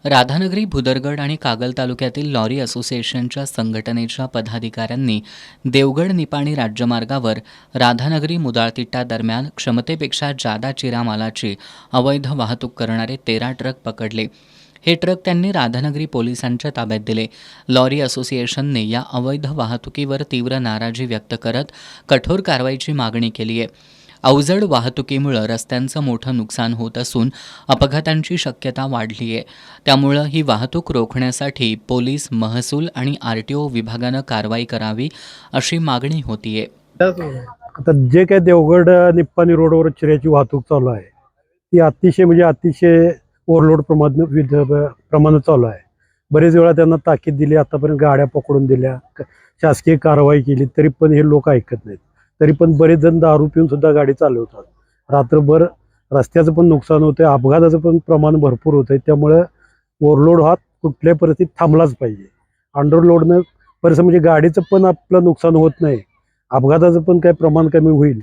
राधानगरी, भुदरगड आणि कागल तालुक्यातील लॉरी असोसिएशनच्या संघटनेच्या पदाधिकाऱ्यांनी देवगड निपाणी राज्यमार्गावर राधानगरी मुदाळतिट्टा दरम्यान क्षमतेपेक्षा जादा चिरा मालाची अवैध वाहतूक करणारे 13 ट्रक पकडले. हे ट्रक त्यांनी राधानगरी पोलिसांच्या ताब्यात दिले. लॉरी असोसिएशनने या अवैध वाहतुकीवर तीव्र नाराजी व्यक्त करत कठोर कारवाईची मागणी केली आहे. अवजड वाहतुकीमुळे रस्त्यांचं मोठं नुकसान होत असून अपघातांची शक्यता वाढली आहे. त्यामुळं ही वाहतूक रोखण्यासाठी पोलीस, महसूल आणि आरटीओ विभागानं कारवाई करावी अशी मागणी होतीये. आता जे काही देवगड निप्पाणी रोडवर चिऱ्याची वाहतूक चालू आहे ती अतिशय ओव्हरलोड प्रमाणात चालू आहे. बरेच वेळा त्यांना ताकीद दिली, आतापर्यंत गाड्या पकडून दिल्या, शासकीय कारवाई केली, तरी पण हे लोक ऐकत नाहीत. तरी पण बरेच जण दारू पिऊन सुद्धा गाडी चालवतात. रात्रभर रस्त्याचं पण नुकसान होतंय, अपघाताचं पण प्रमाण भरपूर होतंय. त्यामुळे ओव्हरलोड हा कुठल्याही परिस्थितीत थांबलाच पाहिजे. अंडरलोडनं परिसर म्हणजे गाडीचं पण आपलं नुकसान होत नाही, अपघाताचं पण काही प्रमाण कमी होईल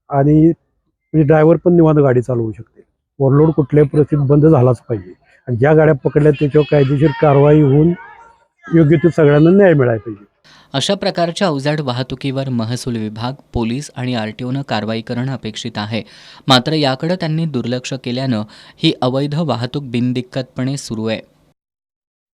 आणि ड्रायव्हर पण निवांत गाडी चालवू शकते. ओव्हरलोड कुठल्याही परिस्थितीत बंद झालाच पाहिजे आणि ज्या गाड्या पकडल्या त्याच्यावर कायदेशीर कारवाई होऊन योग्य ते सगळ्यांना न्याय मिळाला पाहिजे. अशा प्रकारच्या अवजड वाहतुकीवर महसूल विभाग, पोलीस आणि आरटीओनं कारवाई करणं अपेक्षित आहे. मात्र याकडे त्यांनी दुर्लक्ष केल्यानं ही अवैध वाहतूक बिनदिक्कतपणे सुरू आहे.